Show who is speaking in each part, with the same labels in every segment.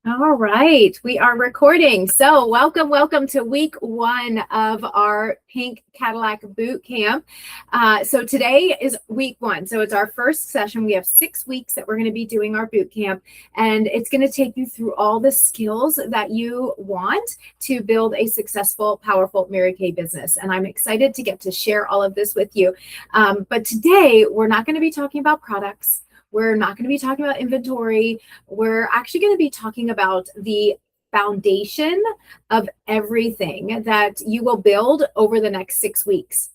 Speaker 1: All right, we are recording. So welcome to week one of our Pink Cadillac boot camp. So today is week one. So it's our first session. We have 6 weeks that we're going to be doing our boot camp, and it's going to take you through all the skills that you want to build a successful, powerful Mary Kay business. And I'm excited to get to share all of this with you. But today we're not going to be talking about products. We're not going to be talking about inventory. We're actually going to be talking about the foundation of everything that you will build over the next 6 weeks.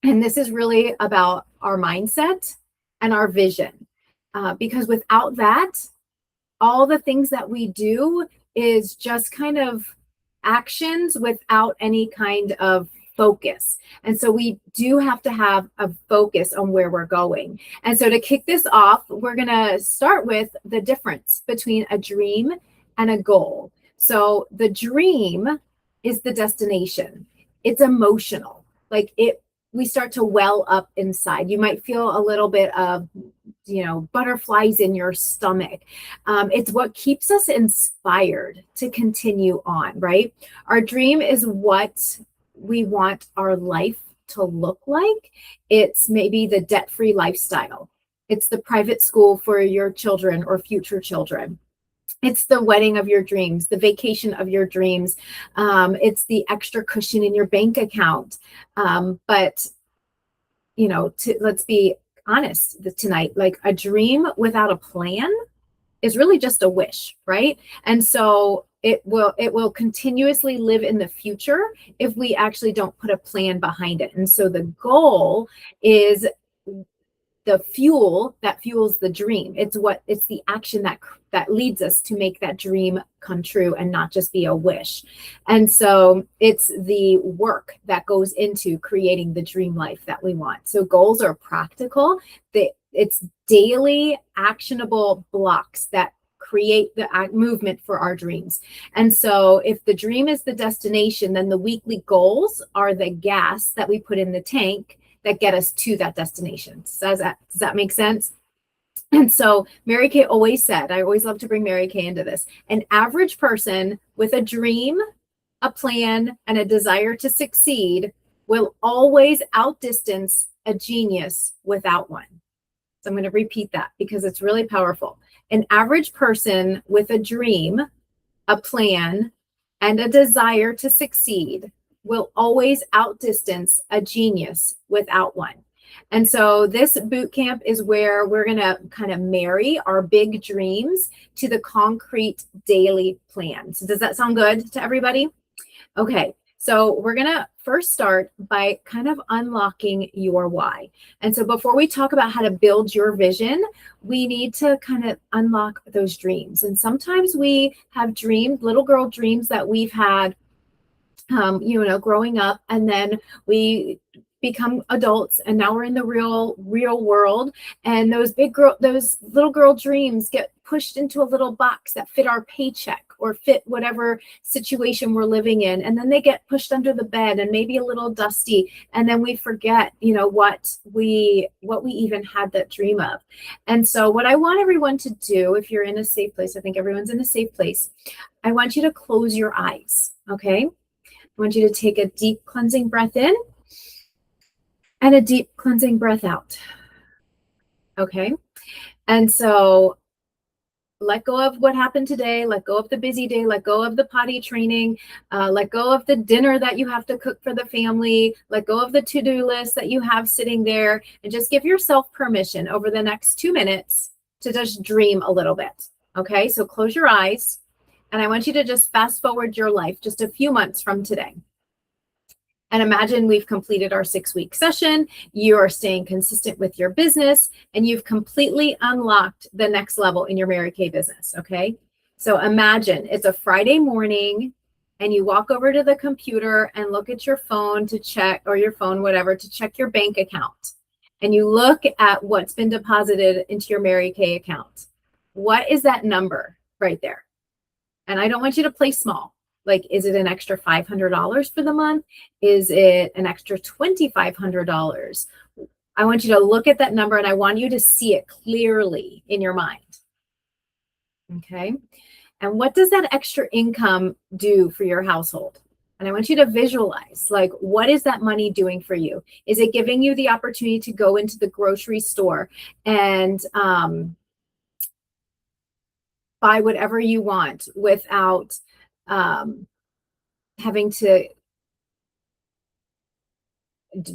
Speaker 1: And this is really about our mindset and our vision. Because without that, all the things that we do is just kind of actions without any kind of focus. And so we do have to have a focus on where we're going. And so to kick this off, we're going to start with the difference between a dream and a goal. So the dream is the destination. It's emotional. We start to well up inside. You might feel a little bit of butterflies in your stomach. It's what keeps us inspired to continue on, right? Our dream is what we want our life to look like. It's maybe the debt-free lifestyle. It's the private school for your children or future children. It's the wedding of your dreams, the vacation of your dreams. It's the extra cushion in your bank account. But let's be honest tonight, like a dream without a plan is really just a wish, right? And so it will continuously live in the future if we actually don't put a plan behind it. And so the goal is the fuel that fuels the dream. It's the action that leads us to make that dream come true and not just be a wish. And so it's the work that goes into creating the dream life that we want. So goals are practical. It's daily actionable blocks that create the movement for our dreams. And so if the dream is the destination, then the weekly goals are the gas that we put in the tank that get us to that destination. Does that make sense? And so Mary Kay always said, I always love to bring Mary Kay into this, an average person with a dream, a plan, and a desire to succeed will always outdistance a genius without one. So I'm going to repeat that because it's really powerful. An average person with a dream, a plan, and a desire to succeed will always outdistance a genius without one. And so this boot camp is where we're going to kind of marry our big dreams to the concrete daily plan. So does that sound good to everybody? Okay. So we're going to first start by kind of unlocking your why. And so before we talk about how to build your vision, we need to kind of unlock those dreams. And sometimes we have dreams, little girl dreams that we've had, growing up, and then we become adults, and now we're in the real world, and those little girl dreams get pushed into a little box that fit our paycheck or fit whatever situation we're living in, and then they get pushed under the bed and maybe a little dusty, and then we forget what we even had that dream of. And so what I want everyone to do, if you're in a safe place, I think everyone's in a safe place, I want you to close your eyes. Okay, I want you to take a deep cleansing breath in and a deep cleansing breath out. Okay. And so let go of what happened today. Let go of the busy day. Let go of the potty training. Let go of the dinner that you have to cook for the family. Let go of the to-do list that you have sitting there, and just give yourself permission over the next 2 minutes to just dream a little bit. Okay. So close your eyes, and I want you to just fast forward your life just a few months from today. And imagine we've completed our 6-week session. You are staying consistent with your business, and you've completely unlocked the next level in your Mary Kay business. Okay. So imagine it's a Friday morning, and you walk over to the computer and look at your phone to check, or your phone, whatever, to check your bank account. And you look at what's been deposited into your Mary Kay account. What is that number right there? And I don't want you to play small. Like, is it an extra $500 for the month? Is it an extra $2,500? I want you to look at that number, and I want you to see it clearly in your mind. Okay. And what does that extra income do for your household? And I want you to visualize, like, what is that money doing for you? Is it giving you the opportunity to go into the grocery store and buy whatever you want without having to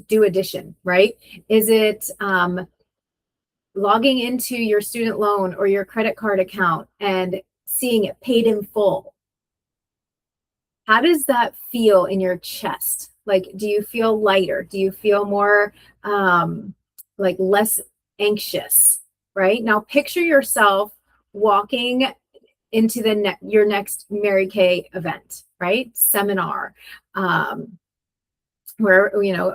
Speaker 1: do addition, right? Is it logging into your student loan or your credit card account and seeing it paid in full? How does that feel in your chest? Like, do you feel lighter? Do you feel more like less anxious, right? Now picture yourself walking into your next Mary Kay event, right? Seminar, where,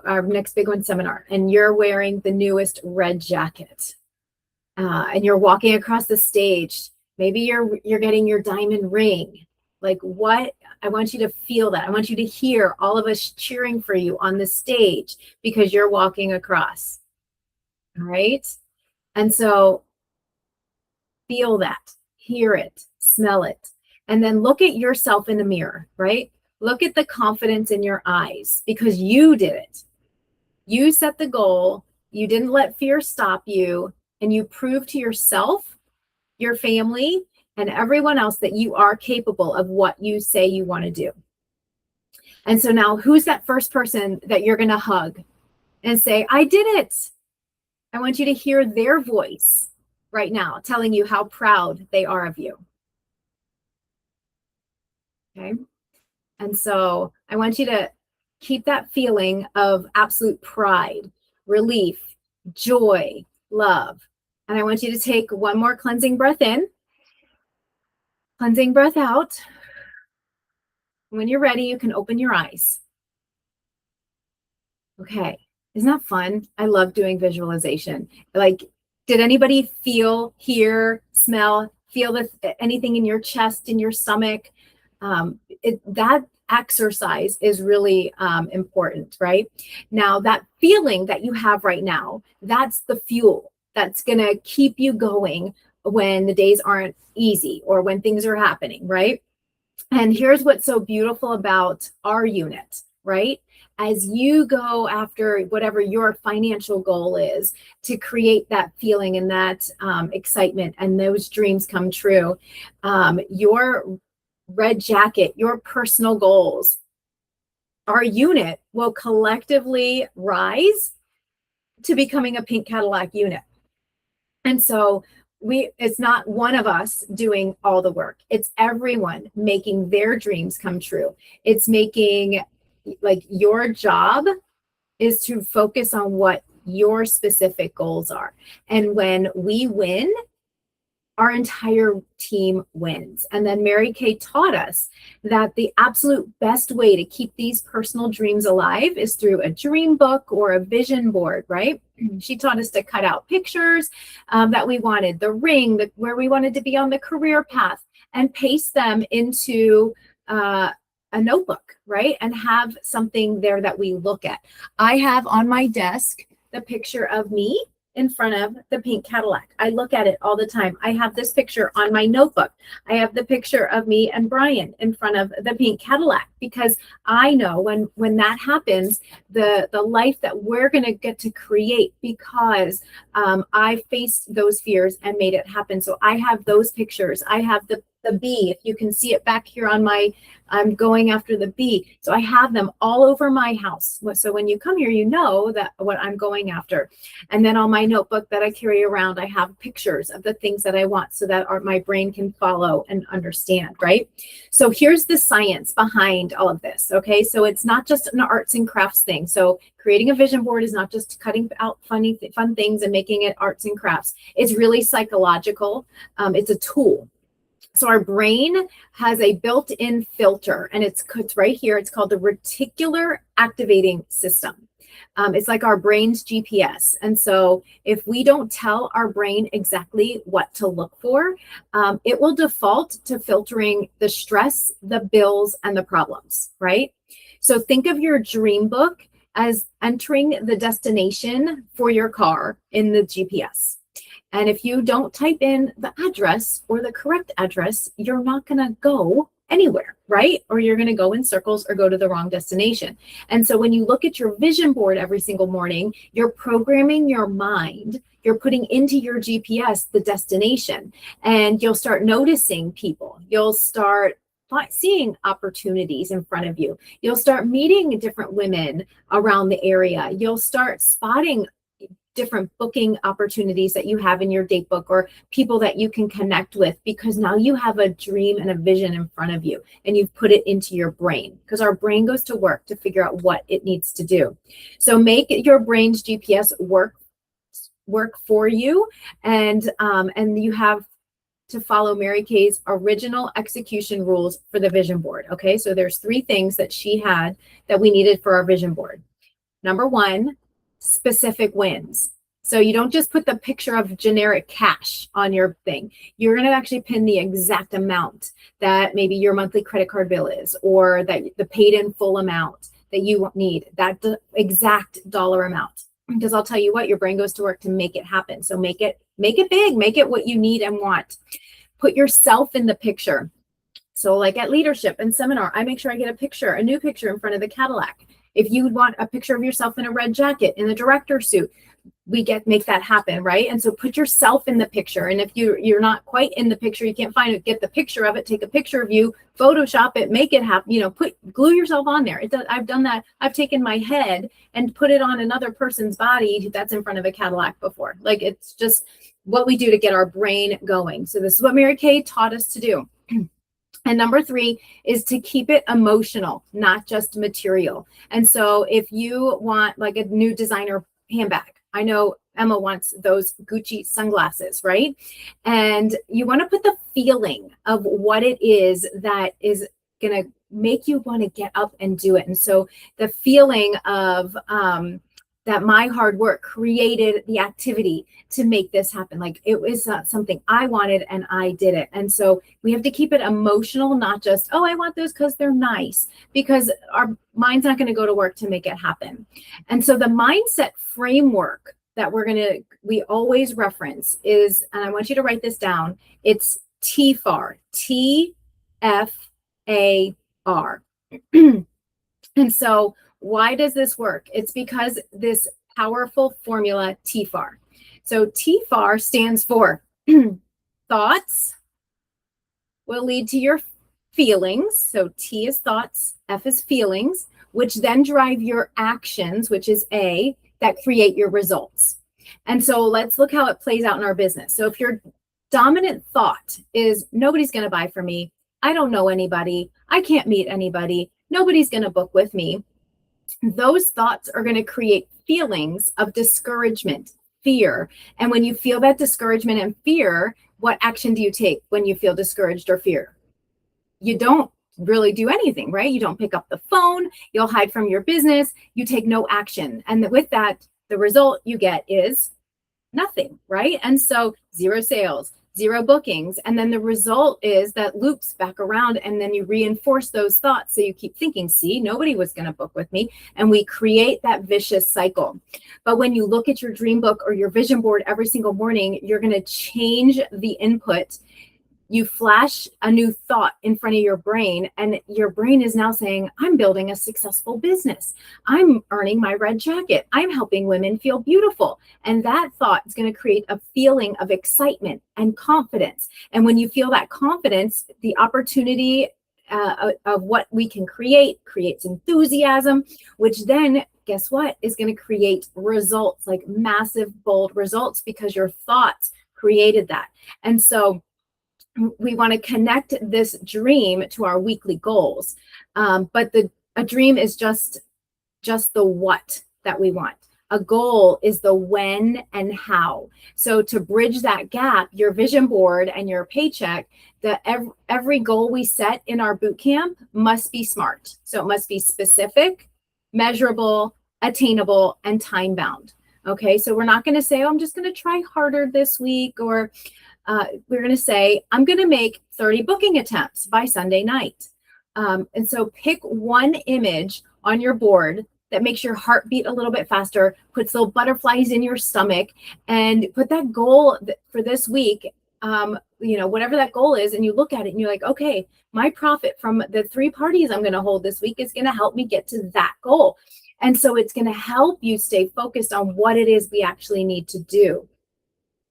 Speaker 1: our next big one, seminar, and you're wearing the newest red jacket, and you're walking across the stage. Maybe you're getting your diamond ring. Like, what? I want you to feel that. I want you to hear all of us cheering for you on the stage because you're walking across. All right. And so feel that, hear it, smell it, and then look at yourself in the mirror, right? Look at the confidence in your eyes because you did it. You set the goal. You didn't let fear stop you, and you proved to yourself, your family, and everyone else that you are capable of what you say you want to do. And so now, who's that first person that you're going to hug and say, I did it? I want you to hear their voice right now telling you how proud they are of you. Okay. And so I want you to keep that feeling of absolute pride, relief, joy, love. And I want you to take one more cleansing breath in, cleansing breath out. When you're ready, you can open your eyes. Okay. Isn't that fun? I love doing visualization. Like, did anybody feel, hear, smell, feel anything in your chest, in your stomach? That exercise is really important, right? Now, that feeling that you have right now, that's the fuel that's going to keep you going when the days aren't easy or when things are happening, right? And here's what's so beautiful about our unit, right? As you go after whatever your financial goal is to create that feeling and that excitement and those dreams come true, your red jacket, your personal goals, our unit will collectively rise to becoming a Pink Cadillac unit. And so it's not one of us doing all the work. It's everyone making their dreams come true. It's making, like, your job is to focus on what your specific goals are. And when we win, our entire team wins. And then Mary Kay taught us that the absolute best way to keep these personal dreams alive is through a dream book or a vision board, right? She taught us to cut out pictures that we wanted, the ring, where we wanted to be on the career path, and paste them into a notebook, right? And have something there that we look at. I have on my desk the picture of me in front of the Pink Cadillac. I look at it all the time. I have this picture on my notebook. I have the picture of me and Brian in front of the Pink Cadillac because I know when that happens, the life that we're going to get to create because I faced those fears and made it happen. So I have those pictures. I have the bee. If you can see it back here on I'm going after the bee. So I have them all over my house. So when you come here, you know that what I'm going after. And then on my notebook that I carry around, I have pictures of the things that I want so that my brain can follow and understand, right? So here's the science behind all of this, okay? So it's not just an arts and crafts thing. So creating a vision board is not just cutting out fun things and making it arts and crafts. It's really psychological. It's a tool. So our brain has a built-in filter, and it's right here. It's called the reticular activating system. It's like our brain's GPS. And so if we don't tell our brain exactly what to look for, it will default to filtering the stress, the bills, and the problems, right? So think of your dream book as entering the destination for your car in the GPS. And if you don't type in the address or the correct address, you're not going to go anywhere, right? Or you're going to go in circles or go to the wrong destination. And so when you look at your vision board every single morning, you're programming your mind, you're putting into your GPS the destination, and you'll start noticing people. You'll start seeing opportunities in front of you. You'll start meeting different women around the area. You'll start spotting different booking opportunities that you have in your date book, or people that you can connect with, because now you have a dream and a vision in front of you and you've put it into your brain, because our brain goes to work to figure out what it needs to do. So make your brain's GPS work for you, and you have to follow Mary Kay's original execution rules for the vision board. Okay, so there's 3 things that she had that we needed for our vision board. Number 1, specific wins. So you don't just put the picture of generic cash on your thing. You're going to actually pin the exact amount that maybe your monthly credit card bill is, or that the paid in full amount that you need, that exact dollar amount. Because I'll tell you what, your brain goes to work to make it happen. So make it big, make it what you need and want. Put yourself in the picture. So like at leadership and seminar, I make sure I get a new picture in front of the Cadillac. If you would want a picture of yourself in a red jacket, in the director's suit, make that happen, right? And so put yourself in the picture. And if you're not quite in the picture, you can't find it, get the picture of it, take a picture of you, Photoshop it, make it happen, glue yourself on there. I've done that. I've taken my head and put it on another person's body that's in front of a Cadillac before. Like, it's just what we do to get our brain going. So this is what Mary Kay taught us to do. And number 3 is to keep it emotional, not just material. And so if you want like a new designer handbag, I know Emma wants those Gucci sunglasses, right? And you want to put the feeling of what it is that is going to make you want to get up and do it. And so the feeling of that my hard work created the activity to make this happen. Like, it was something I wanted and I did it. And so we have to keep it emotional, not just, oh, I want those because they're nice, because our mind's not going to go to work to make it happen. And so the mindset framework that we always reference is, and I want you to write this down, it's TFAR, TFAR. And so why does this work? It's because this powerful formula, TFAR. So TFAR stands for thoughts will lead to your feelings. So T is thoughts, F is feelings, which then drive your actions, which is A, that create your results. And so let's look how it plays out in our business. So if your dominant thought is nobody's going to buy from me, I don't know anybody, I can't meet anybody, nobody's going to book with me, those thoughts are going to create feelings of discouragement, fear. And when you feel that discouragement and fear, what action do you take when you feel discouraged or fear? You don't really do anything, right? You don't pick up the phone, you'll hide from your business, you take no action. And with that, the result you get is nothing, right? And so 0 sales, 0 bookings. And then the result is that loops back around, and then you reinforce those thoughts. So you keep thinking, see, nobody was going to book with me. And we create that vicious cycle. But when you look at your dream book or your vision board every single morning, you're going to change the input. You flash a new thought in front of your brain, and your brain is now saying, I'm building a successful business. I'm earning my red jacket. I'm helping women feel beautiful. And that thought is going to create a feeling of excitement and confidence. And when you feel that confidence, the opportunity of what we can creates enthusiasm, which then, guess what, is going to create results, like massive, bold results, because your thoughts created that. And so we want to connect this dream to our weekly goals. But a dream is just the what that we want. A goal is the when and how. So to bridge that gap, your vision board and your paycheck, every goal we set in our boot camp must be SMART. So it must be specific, measurable, attainable, and time bound. Okay, so we're not going to say, oh, I'm just going to try harder this week, or we're going to say, I'm going to make 30 booking attempts by Sunday night. And so pick one image on your board that makes your heart beat a little bit faster, puts little butterflies in your stomach, and put that goal for this week, whatever that goal is, and you look at it and you're like, okay, my profit from the 3 parties I'm going to hold this week is going to help me get to that goal. And so it's going to help you stay focused on what it is we actually need to do.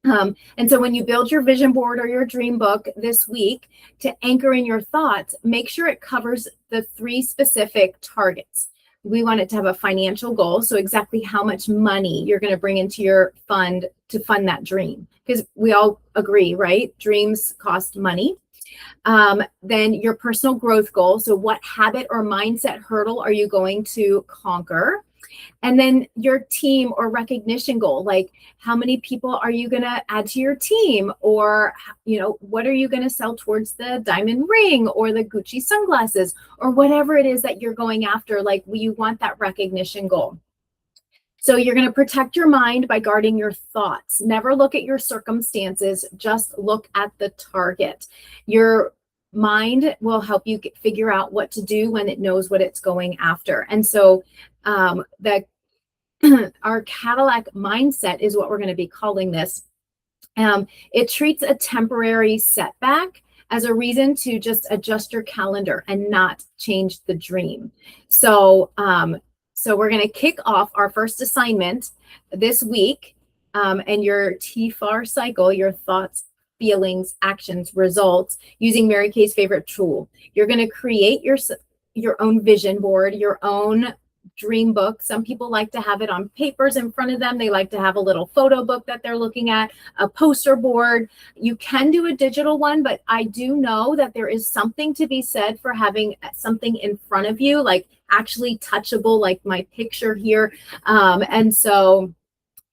Speaker 1: And so when you build your vision board or your dream book this week, to anchor in your thoughts, make sure it covers the 3 specific targets. We want it to have a financial goal. So exactly how much money you're going to bring into your fund to fund that dream. Because we all agree, right? Dreams cost money. Then your personal growth goal. So what habit or mindset hurdle are you going to conquer? And then your team or recognition goal, like how many people are you going to add to your team? Or, what are you going to sell towards the diamond ring or the Gucci sunglasses or whatever it is that you're going after? Like you want that recognition goal. So you're going to protect your mind by guarding your thoughts. Never look at your circumstances, just look at the target. Your mind will help you figure out what to do when it knows what it's going after. And so our Cadillac mindset is what we're going to be calling this. It treats a temporary setback as a reason to just adjust your calendar and not change the dream. So we're going to kick off our first assignment this week, and your TFAR cycle, your thoughts, feelings, actions, results, using Mary Kay's favorite tool. You're going to create your own vision board, your own dream book. Some people like to have it on papers in front of them. They like to have a little photo book that they're looking at, a poster board. You can do a digital one, but I do know that there is something to be said for having something in front of you, like actually touchable, like my picture here. And so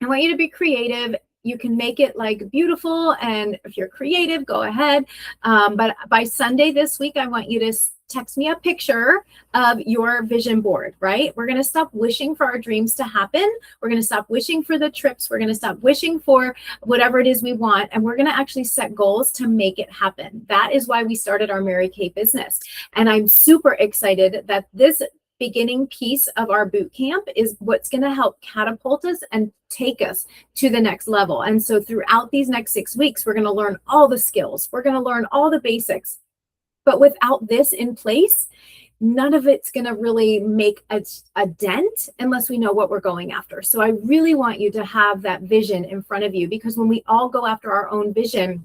Speaker 1: I want you to be creative. You can make it like beautiful. And if you're creative, go ahead. But by Sunday this week, I want you to text me a picture of your vision board, right? We're going to stop wishing for our dreams to happen. We're going to stop wishing for the trips. We're going to stop wishing for whatever it is we want. And we're going to actually set goals to make it happen. That is why we started our Mary Kay business. And I'm super excited that this beginning piece of our boot camp is what's going to help catapult us and take us to the next level. And so throughout these next 6 weeks, we're going to learn all the skills. We're going to learn all the basics. But without this in place, none of it's going to really make a dent unless we know what we're going after. So I really want you to have that vision in front of you, because when we all go after our own vision,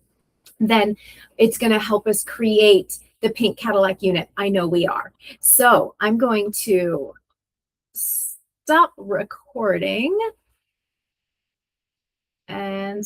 Speaker 1: then it's going to help us create the pink Cadillac unit. I know we are. So I'm going to stop recording and